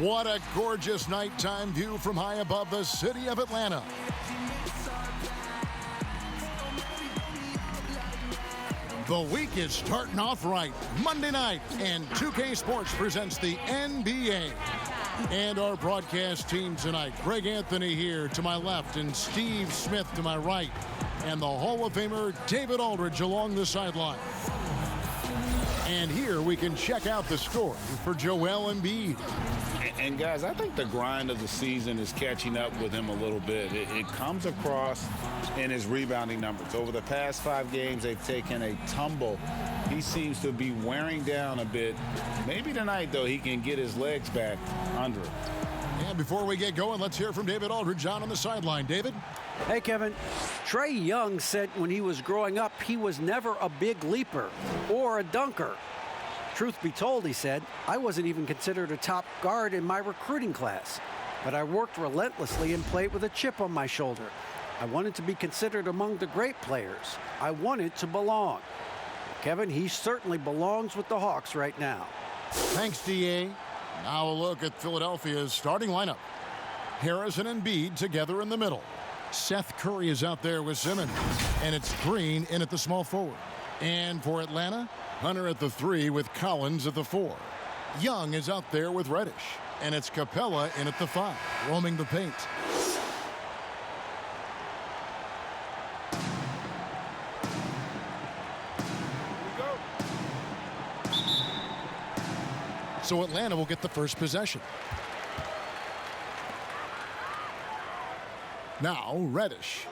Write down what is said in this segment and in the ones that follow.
What a gorgeous nighttime view from high above the city of Atlanta. The week is starting off right. Monday night, and 2K Sports presents the NBA. And our broadcast team tonight, Greg Anthony here to my left and Steve Smith to my right. And the Hall of Famer David Aldridge along the sideline. And here we can check out the score for Joel Embiid. And guys, I think the grind of the season is catching up with him a little bit. It comes across in his rebounding numbers. Over the past 5 games, they've taken a tumble. He seems to be wearing down a bit. Maybe tonight, though, he can get his legs back under it. And before we get going, let's hear from David Aldridge on the sideline. David? Hey, Kevin. Trae Young said when he was growing up, he was never a big leaper or a dunker. Truth be told, he said, I wasn't even considered a top guard in my recruiting class, but I worked relentlessly and played with a chip on my shoulder. I wanted to be considered among the great players. I wanted to belong. Kevin, he certainly belongs with the Hawks right now. Thanks, D.A. Now a look at Philadelphia's starting lineup. Harris and Embiid together in the middle. Seth Curry is out there with Simmons, and it's Green in at the small forward. And for Atlanta, Hunter at the 3 with Collins at the 4. Young is out there with Reddish, and it's Capella in at the 5, roaming the paint. So Atlanta will get the first possession. Now Reddish.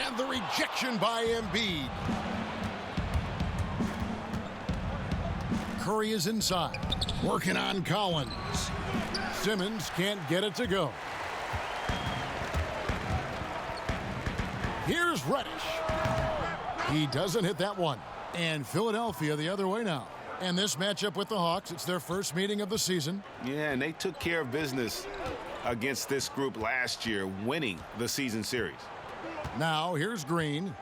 And the rejection by Embiid. Curry is inside, working on Collins. Simmons can't get it to go. Here's Reddish. He doesn't hit that one. And Philadelphia the other way now. And this matchup with the Hawks, it's their first meeting of the season. Yeah, and they took care of business against this group last year, winning the season series. Now, here's Green.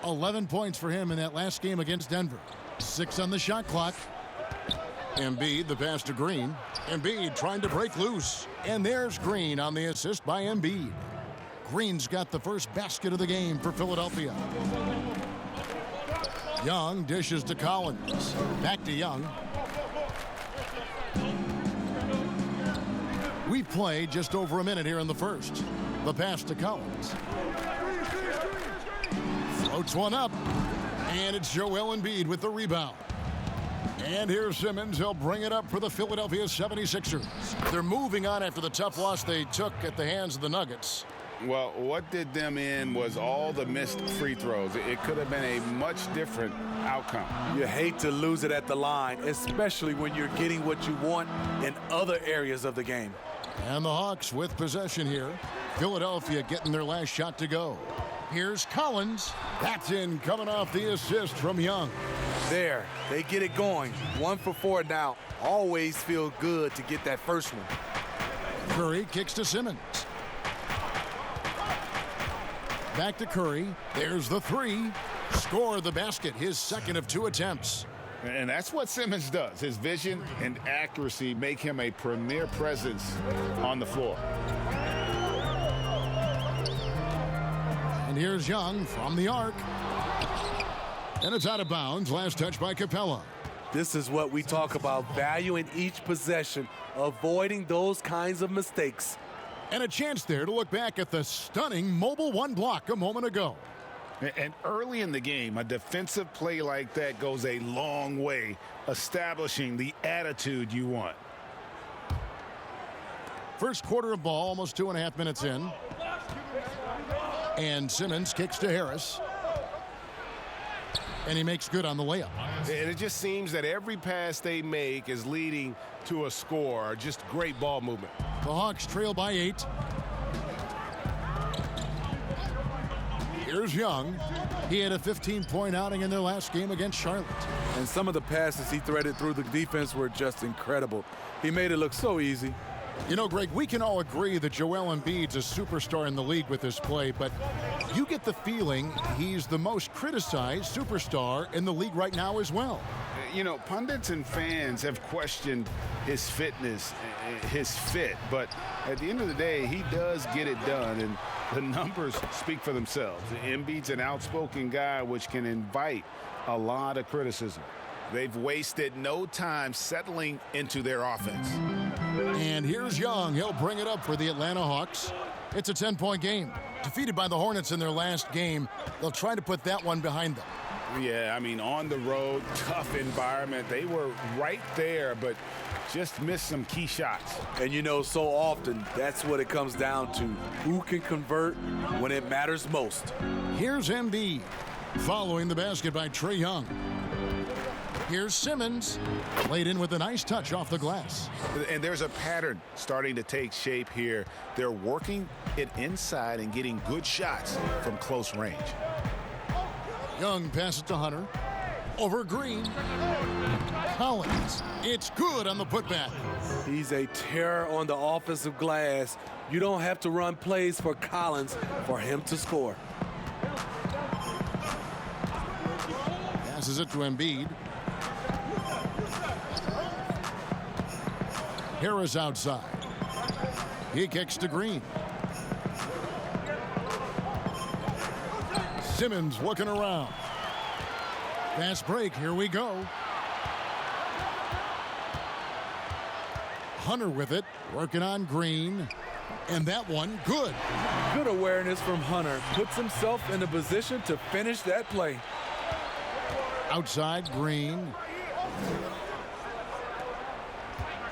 11 points for him in that last game against Denver. 6 on the shot clock. Embiid, the pass to Green. Embiid trying to break loose. And there's Green on the assist by Embiid. Green's got the first basket of the game for Philadelphia. Young dishes to Collins. Back to Young. We've played just over a minute here in the first. The pass to Collins. Floats one up. And it's Joel Embiid with the rebound. And here's Simmons. He'll bring it up for the Philadelphia 76ers. They're moving on after the tough loss they took at the hands of the Nuggets. Well, what did them in was all the missed free throws. It could have been a much different outcome. You hate to lose it at the line, especially when you're getting what you want in other areas of the game. And the Hawks with possession here. Philadelphia getting their last shot to go. Here's Collins. That's in, coming off the assist from Young. There, they get it going. 1 for 4 now. Always feel good to get that first one. Curry kicks to Simmons. Back to Curry. There's the 3. Score the basket, his second of 2 attempts. And that's what Simmons does. His vision and accuracy make him a premier presence on the floor. And here's Young from the arc. And it's out of bounds. Last touch by Capella. This is what we talk about, valuing each possession, avoiding those kinds of mistakes. And a chance there to look back at the stunning mobile 1 block a moment ago. And early in the game, a defensive play like that goes a long way, establishing the attitude you want. First quarter of ball, almost 2.5 minutes in. And Simmons kicks to Harris. And he makes good on the layup. And it just seems that every pass they make is leading to a score. Just great ball movement. The Hawks trail by 8. Here's Young. He had a 15-point outing in their last game against Charlotte. And some of the passes he threaded through the defense were just incredible. He made it look so easy. You know, Greg, we can all agree that Joel Embiid's a superstar in the league with this play, but you get the feeling he's the most criticized superstar in the league right now as well. You know, pundits and fans have questioned his fitness, his fit, but at the end of the day, he does get it done, and the numbers speak for themselves. Embiid's an outspoken guy, which can invite a lot of criticism. They've wasted no time settling into their offense. And here's Young. He'll bring it up for the Atlanta Hawks. It's a 10-point game. Defeated by the Hornets in their last game, they'll try to put that one behind them. Yeah, I mean, on the road, tough environment. They were right there, but just missed some key shots. And you know, so often, that's what it comes down to. Who can convert when it matters most? Here's Embiid, following the basket by Trae Young. Here's Simmons, laid in with a nice touch off the glass. And there's a pattern starting to take shape here. They're working it inside and getting good shots from close range. Young passes to Hunter. Over Green. Collins. It's good on the putback. He's a terror on the offensive glass. You don't have to run plays for Collins for him to score. Passes it to Embiid. Harris outside. He kicks to Green. Simmons looking around. Fast break. Here we go. Hunter with it. Working on Green. And that one, good. Good awareness from Hunter. Puts himself in a position to finish that play. Outside, Green.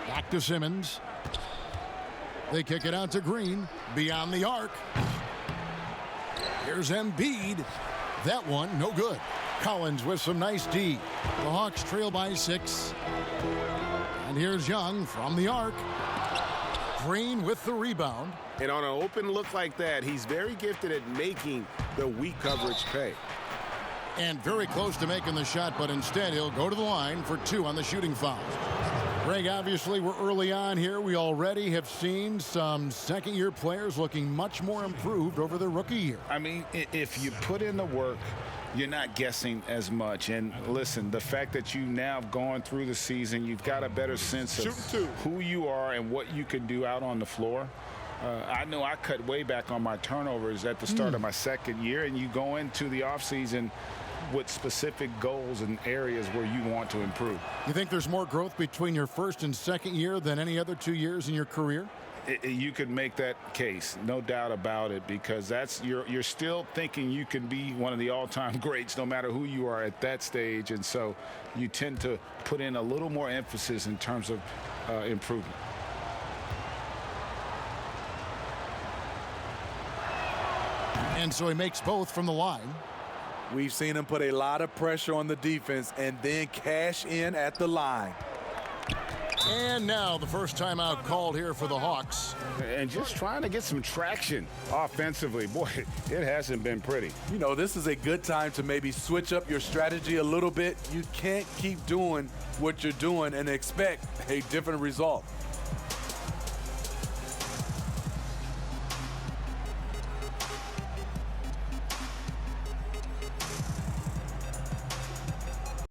Back to Simmons. They kick it out to Green. Beyond the arc. Here's Embiid. That one, no good. Collins with some nice D. The Hawks trail by 6. And here's Young from the arc. Green with the rebound. And on an open look like that, he's very gifted at making the weak coverage pay. And very close to making the shot, but instead he'll go to the line for 2 on the shooting foul. Greg, obviously we're early on here. We already have seen some second-year players looking much more improved over their rookie year. I mean, if you put in the work, you're not guessing as much. And listen, the fact that you now have gone through the season, you've got a better sense of who you are and what you can do out on the floor. I know I cut way back on my turnovers at the start of my second year, and you go into the offseason with specific goals and areas where you want to improve. You think there's more growth between your first and second year than any other 2 years in your career? You could make that case, no doubt about it, because that's you're still thinking you can be one of the all-time greats no matter who you are at that stage, and so you tend to put in a little more emphasis in terms of improvement. And so he makes both from the line. We've seen him put a lot of pressure on the defense and then cash in at the line. And now the first timeout called here for the Hawks. And just trying to get some traction offensively. Boy, it hasn't been pretty. You know, this is a good time to maybe switch up your strategy a little bit. You can't keep doing what you're doing and expect a different result.